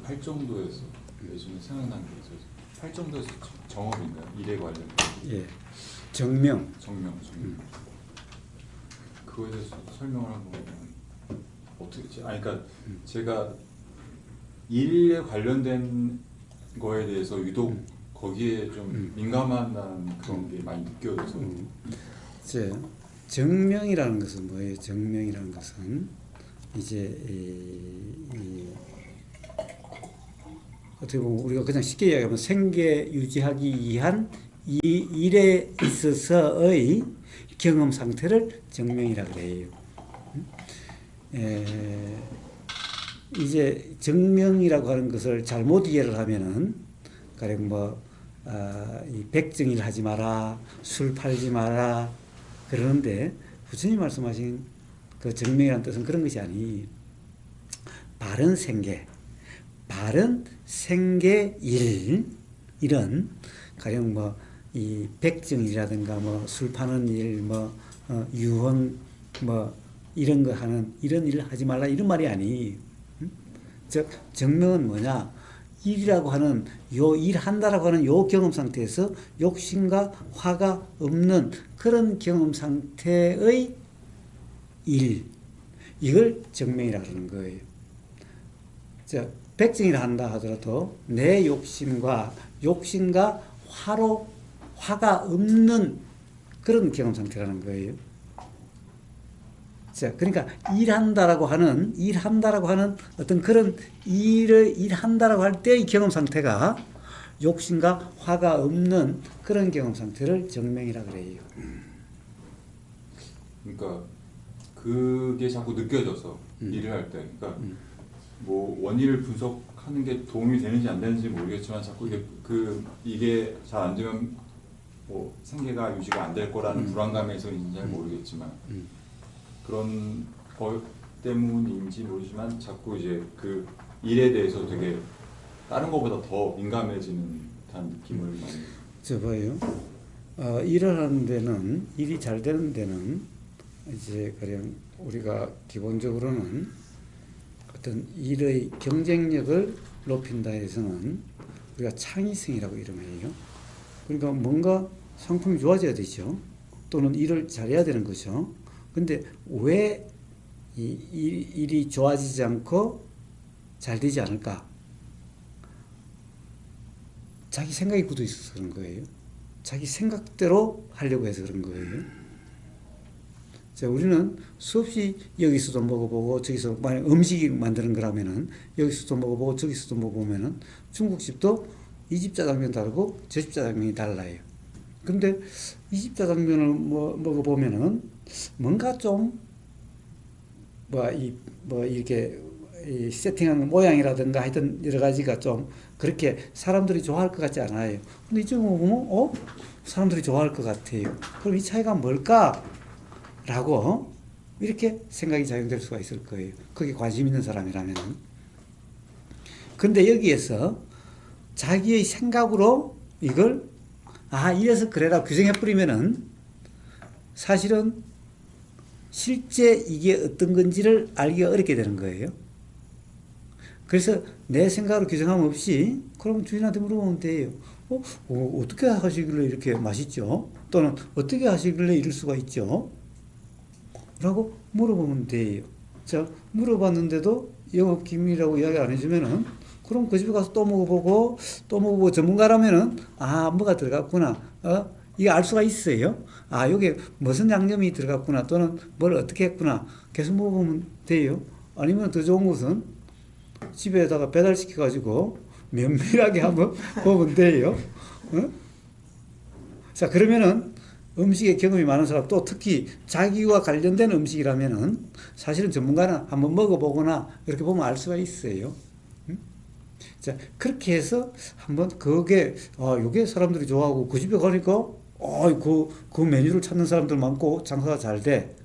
할 정도에서 예전에 생각난 게 있어서 할 정도에서 정업인가요? 일에 관련된 예, 정명. 정명. 그거에 대해서 설명을 한번 어떻게 그러니까 제가 일에 관련된 거에 대해서 유독 거기에 좀 민감한 그런 게 많이 느껴져서 이제 정명이라는 것은 뭐예요? 정명이라는 것은 이제 어떻게 보면 우리가 그냥 쉽게 이야기하면 생계 유지하기 위한 이 일에 있어서의 경험 상태를 정명이라고 그래요. 이제 정명이라고 하는 것을 잘못 이해를 하면은 가령 이 백정일 하지 마라, 술 팔지 마라 그러는데 부처님 말씀하신 그 정명이라는 뜻은 그런 것이 아니 바른 생계일 이런 가령 이 백정이라든가 술 파는 일 유흥 이런 거 하는 이런 일을 하지 말라 이런 말이 아니. 즉 정명은 뭐냐? 일이라고 하는 요 일한다라고 하는 요 경험 상태에서 욕심과 화가 없는 그런 경험 상태의 일 이걸 정명이라 그러는 거예요. 자, 백정이라 한다 하더라도 내 욕심과 화가 없는 그런 경험 상태라는 거예요. 자, 그러니까 일한다라고 하는 어떤 그런 일한다라고 할 때의 경험 상태가 욕심과 화가 없는 그런 경험 상태를 정명이라 그래요. 그러니까 그게 자꾸 느껴져서 일을 할 때 그러니까 뭐 원인을 분석하는 게 도움이 되는지 안 되는지 모르겠지만 자꾸 이게 잘 안 되면 뭐 생계가 유지가 안 될 거라는 불안감에서인지 잘 모르겠지만 그런 것 때문인지 모르지만 자꾸 이제 그 일에 대해서 되게 다른 것보다 더 민감해지는 듯한 느낌을 많이. 저 봐요. 일을 하는 데는 일이 잘 되는 데는 이제 그냥 우리가 기본적으로는 어떤 일의 경쟁력을 높인다 해서는 우리가 창의성이라고 이름해요. 그러니까 뭔가 상품이 좋아져야 되죠. 또는 일을 잘해야 되는 거죠. 근데 왜 일이 좋아지지 않고 잘 되지 않을까? 자기 생각이 굳어 있어서 그런 거예요. 자기 생각대로 하려고 해서 그런 거예요. 자, 우리는 수없이 여기서도 먹어보고 저기서 만약 음식이 만드는 거라면은 여기서도 먹어보고 저기서도 먹어보면은 중국집도 이 집 짜장면 다르고 저 집 짜장면이 달라요. 근데 이 집 짜장면을 먹어보면은 뭔가 좀 이렇게 이 세팅하는 모양이라든가 하여튼 여러 가지가 좀 그렇게 사람들이 좋아할 것 같지 않아요. 근데 이쪽 보면 사람들이 좋아할 것 같아요. 그럼 이 차이가 뭘까? 라고 이렇게 생각이 작용될 수가 있을 거예요. 거기에 관심 있는 사람이라면은. 근데 여기에서 자기의 생각으로 이걸 이래서 그래라 규정해버리면은 사실은 실제 이게 어떤 건지를 알기가 어렵게 되는 거예요. 그래서 내 생각으로 규정함 없이 그럼 주인한테 물어보면 돼요. 어떻게 하시길래 이렇게 맛있죠? 또는 어떻게 하시길래 이럴 수가 있죠? 라고 물어보면 돼요. 자, 물어봤는데도 영업기밀이라고 이야기 안 해주면은 그럼 그 집에 가서 또 먹어보고 전문가라면은 뭐가 들어갔구나. 이게 알 수가 있어요. 여기에 무슨 양념이 들어갔구나. 또는 뭘 어떻게 했구나. 계속 먹어보면 돼요. 아니면 더 좋은 것은 집에다가 배달시켜가지고 면밀하게 한번 보면 돼요. 자, 그러면은 음식에 경험이 많은 사람, 또 특히 자기와 관련된 음식이라면은 사실은 전문가는 한번 먹어보거나 이렇게 보면 알 수가 있어요. 자, 그렇게 해서 한번 요게 사람들이 좋아하고 그 집에 가니까 그 메뉴를 찾는 사람들 많고 장사가 잘 돼.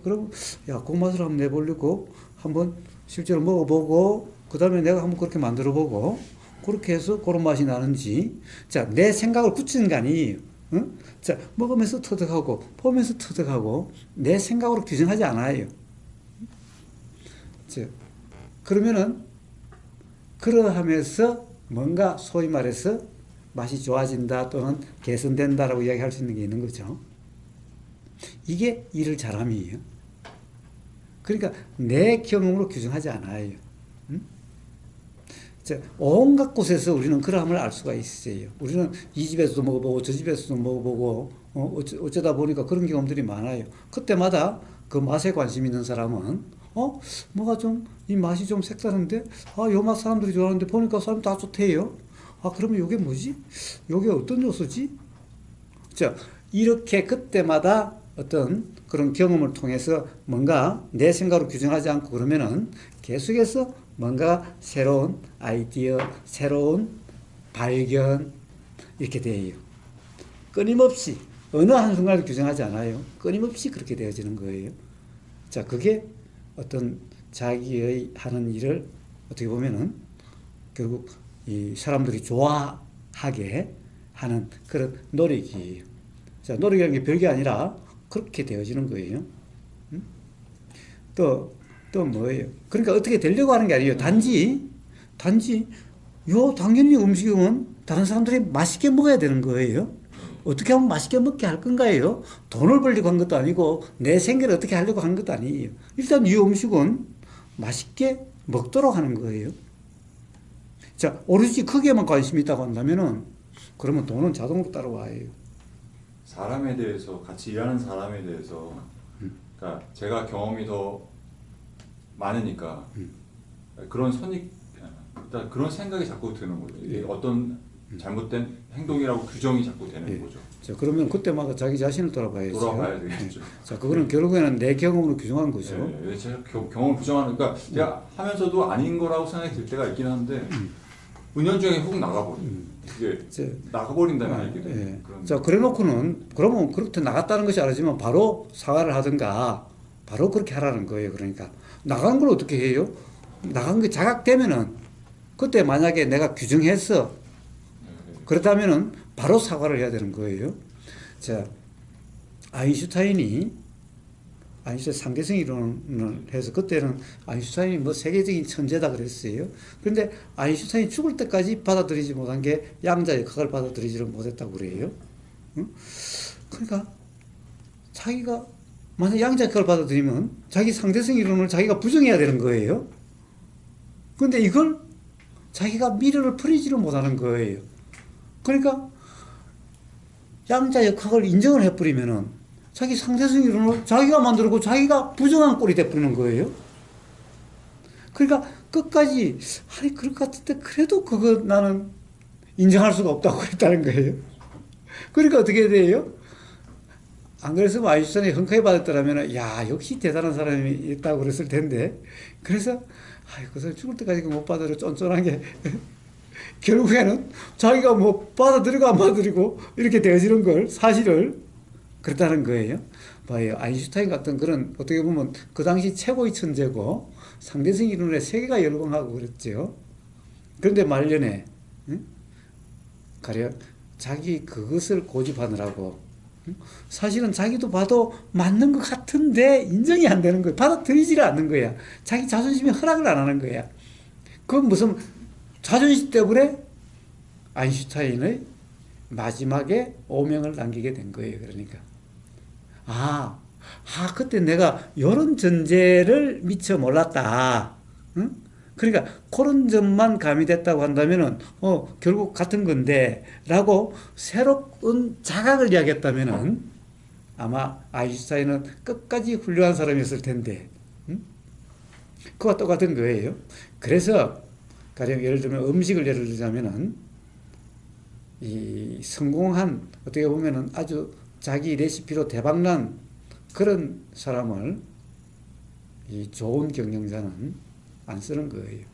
그럼 그 맛을 한번 내보려고 한번 실제로 먹어보고 그 다음에 내가 한번 그렇게 만들어보고 그렇게 해서 그런 맛이 나는지 자, 내 생각을 굳히는 거 아니에요. 자, 먹으면서 터득하고 보면서 터득하고 내 생각으로 규정하지 않아요. 자, 그러면은 그러하면서 뭔가 소위 말해서 맛이 좋아진다 또는 개선된다라고 이야기할 수 있는 게 있는 거죠. 이게 일을 잘함이에요. 그러니까 내 경험으로 규정하지 않아요. 온갖 곳에서 우리는 그러함을 알 수가 있어요. 우리는 이 집에서도 먹어보고 저 집에서도 먹어보고 어쩌다 보니까 그런 경험들이 많아요. 그때마다 그 맛에 관심 있는 사람은 뭐가 좀 이 맛이 좀 색다른데 요 맛 사람들이 좋아하는데 보니까 사람 다 좋대요. 그러면 요게 뭐지? 요게 어떤 요소지? 자, 이렇게 그때마다 어떤 그런 경험을 통해서 뭔가 내 생각으로 규정하지 않고 그러면은 계속해서 뭔가 새로운 아이디어, 새로운 발견 이렇게 돼요. 끊임없이 어느 한순간을 규정하지 않아요. 끊임없이 그렇게 되어지는 거예요. 자, 그게 어떤 자기의 하는 일을 어떻게 보면은 결국 이 사람들이 좋아하게 하는 그런 노력이에요. 자, 노력이라는 게 별게 아니라 그렇게 되어지는 거예요. 또 뭐예요? 그러니까 어떻게 되려고 하는 게 아니에요. 단지 당연히 음식은 다른 사람들이 맛있게 먹어야 되는 거예요. 어떻게 하면 맛있게 먹게 할 건가요? 돈을 벌려고 한 것도 아니고 내 생계를 어떻게 하려고 한 것도 아니에요. 일단 이 음식은 맛있게 먹도록 하는 거예요. 자, 오로지 거기에만 관심이 있다고 한다면은 그러면 돈은 자동으로 따라와요. 사람에 대해서 같이 일하는 사람에 대해서 그러니까 제가 경험이 더 많으니까 그런 일단 그런 생각이 자꾸 드는 거죠. 이게 어떤 잘못된 행동이라고 규정이 자꾸 되는 거죠. 자, 그러면 그때마다 자기 자신을 돌아봐야죠. 돌아봐야 되겠죠. 자, 그거는 결국에는 내 경험으로 규정한 거죠. 제가 경험을 부정하는, 그러니까 제가 하면서도 아닌 거라고 생각이 들 때가 있긴 한데 은연중에 훅 나가버려. 이게 나가버린다면 알게 돼. 자, 그래놓고는 그러면 그렇게 나갔다는 것이 알아지면 바로 사과를 하든가 바로 그렇게 하라는 거예요. 그러니까 나간 걸 어떻게 해요? 나간 게 자각되면은 그때 만약에 내가 규정해서 그렇다면은 바로 사과를 해야 되는 거예요. 자, 아인슈타인이 상대성 이론을 해서 그때는 아인슈타인이 뭐 세계적인 천재다 그랬어요. 그런데 아인슈타인이 죽을 때까지 받아들이지 못한 게 양자 역학을 받아들이지를 못했다고 그래요. 그러니까 자기가 만약 양자 역학을 받아들이면 자기 상대성 이론을 자기가 부정해야 되는 거예요. 그런데 이걸 자기가 미련을 버리지를 못하는 거예요. 그러니까 양자 역학을 인정을 해버리면은 자기 상대성 이론을 자기가 만들고 자기가 부정한 꼴이 돼버리는 거예요. 그러니까 끝까지 그럴 것 같은데 그래도 그거 나는 인정할 수가 없다고 했다는 거예요. 그러니까 어떻게 돼요? 안 그랬으면 아인슈타인이 흔쾌히 받았더라면 역시 대단한 사람이 있다고 그랬을 텐데 그래서 그 사람 죽을 때까지 못 받아도 쫀쫀하게 결국에는 자기가 뭐 받아들이고 안 받아들이고 이렇게 되어지는 걸 사실을 그렇다는 거예요. 봐요. 아인슈타인 같은 그런 어떻게 보면 그 당시 최고의 천재고 상대성 이론에 세계가 열광하고 그랬죠. 그런데 말년에 가령 자기 그것을 고집하느라고 사실은 자기도 봐도 맞는 것 같은데 인정이 안 되는 거야. 받아들이지를 않는 거야. 자기 자존심이 허락을 안 하는 거야. 그건 무슨 자존심 때문에 아인슈타인의 마지막에 오명을 남기게 된 거예요. 그러니까 그때 내가 이런 전제를 미처 몰랐다. 응? 그러니까 그런 점만 가미됐다고 한다면은 결국 같은 건데 라고 새로운 자각을 이야기했다면은 아마 아인슈타인은 끝까지 훌륭한 사람이었을 텐데 그와 똑같은 거예요. 그래서 가령 예를 들면 음식을 예를 들자면은 이 성공한 어떻게 보면은 아주 자기 레시피로 대박난 그런 사람을 이 좋은 경영자는 안 쓰는 거예요.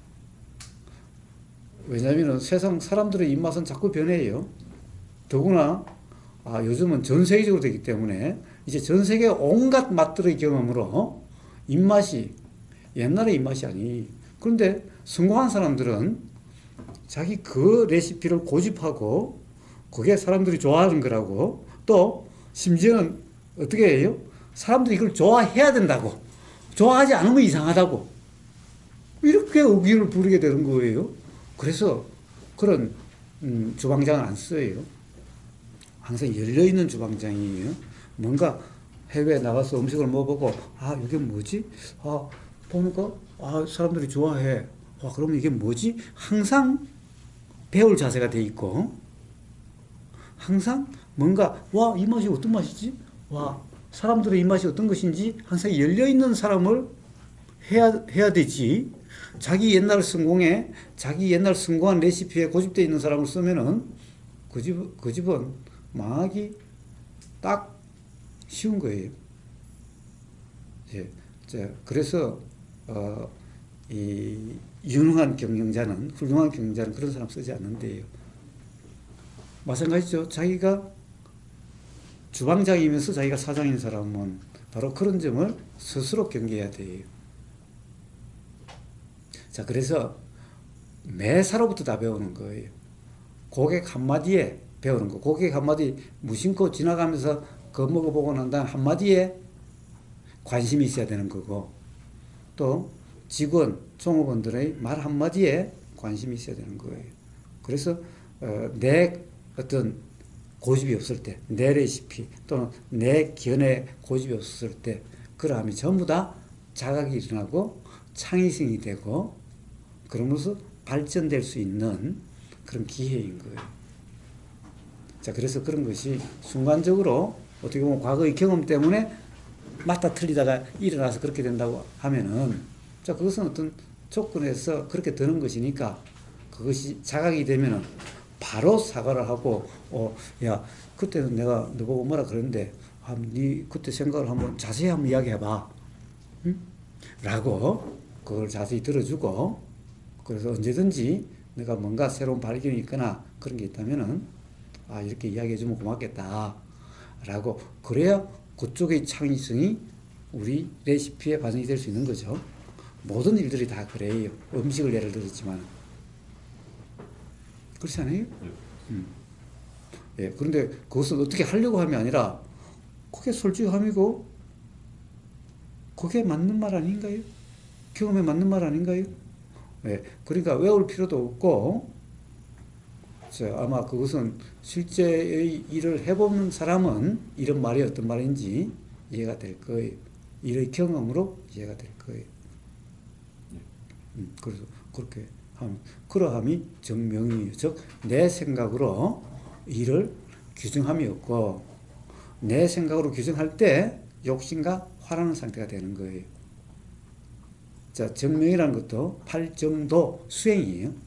왜냐하면 세상 사람들의 입맛은 자꾸 변해요. 더구나 요즘은 전 세계적으로 되기 때문에 이제 전 세계 온갖 맛들의 경험으로 입맛이 옛날의 입맛이 아니. 그런데 성공한 사람들은 자기 그 레시피를 고집하고 그게 사람들이 좋아하는 거라고 또 심지어는 어떻게 해요? 사람들이 이걸 좋아해야 된다고 좋아하지 않으면 이상하다고 이렇게 의견을 부르게 되는 거예요. 그래서 그런 주방장은 안 써요. 항상 열려있는 주방장이에요. 뭔가 해외에 나가서 음식을 먹어보고, 아, 이게 뭐지? 아, 보니까, 아, 사람들이 좋아해. 아, 그러면 이게 뭐지? 항상 배울 자세가 돼 있고, 항상 뭔가, 와, 이 맛이 어떤 맛이지? 와, 사람들의 입맛이 어떤 것인지 항상 열려있는 사람을 해야 되지. 자기 옛날 성공한 레시피에 고집되어 있는 사람을 쓰면은 그 집은 망하기 딱 쉬운 거예요. 예. 자, 그래서, 이, 훌륭한 경영자는 그런 사람 쓰지 않는데요. 마찬가지죠. 자기가 주방장이면서 자기가 사장인 사람은 바로 그런 점을 스스로 경계해야 돼요. 자, 그래서 매사로부터 다 배우는 거예요. 고객 한마디에 배우는 거. 고객 한마디 무심코 지나가면서 그거 먹어보고 난 다음 한마디에 관심이 있어야 되는 거고, 또 직원, 종업원들의 말 한마디에 관심이 있어야 되는 거예요. 그래서 내 어떤 고집이 없을 때, 내 레시피 또는 내 견해 고집이 없을 때 그러함이 전부 다 자각이 일어나고 창의성이 되고 그러면서 발전될 수 있는 그런 기회인 거예요. 자, 그래서 그런 것이 순간적으로 어떻게 보면 과거의 경험 때문에 맞다 틀리다가 일어나서 그렇게 된다고 하면은, 자, 그것은 어떤 조건에서 그렇게 되는 것이니까 그것이 자각이 되면은 바로 사과를 하고, 야, 그때는 내가 너보고 뭐라 그랬는데, 네 그때 생각을 한번 자세히 한번 이야기해봐. 응? 라고 그걸 자세히 들어주고, 그래서 언제든지 내가 뭔가 새로운 발견이 있거나 그런 게 있다면은, 아, 이렇게 이야기해주면 고맙겠다. 라고, 그래야 그쪽의 창의성이 우리 레시피에 반영이 될 수 있는 거죠. 모든 일들이 다 그래요. 음식을 예를 들었지만. 그렇지 않아요? 예, 그런데 그것을 어떻게 하려고 함이 아니라, 그게 솔직함이고, 그게 맞는 말 아닌가요? 경험에 맞는 말 아닌가요? 예, 그러니까 외울 필요도 없고, 아마 그것은 실제의 일을 해보는 사람은 이런 말이 어떤 말인지 이해가 될 거예요. 일의 경험으로 이해가 될 거예요. 그래서 그렇게 하면, 그러함이 정명이에요. 즉, 내 생각으로 일을 규정함이 없고, 내 생각으로 규정할 때 욕심과 화나는 상태가 되는 거예요. 자, 정명이라는 것도 팔정도 수행이에요.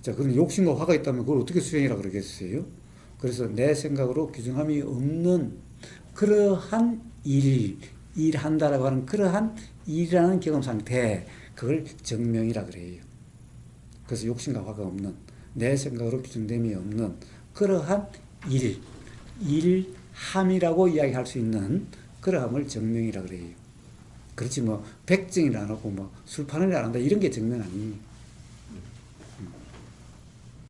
자, 그럼 욕심과 화가 있다면 그걸 어떻게 수행이라 그러겠어요? 그래서 내 생각으로 규정함이 없는 그러한 일한다라고 하는 그러한 일이라는 경험 상태, 그걸 정명이라 그래요. 그래서 욕심과 화가 없는, 내 생각으로 규정됨이 없는 그러한 일함이라고 이야기할 수 있는 그러함을 정명이라 그래요. 그렇지 뭐 백정이라 안 하고 뭐 술판을 안 한다 이런 게 정명 아니에요.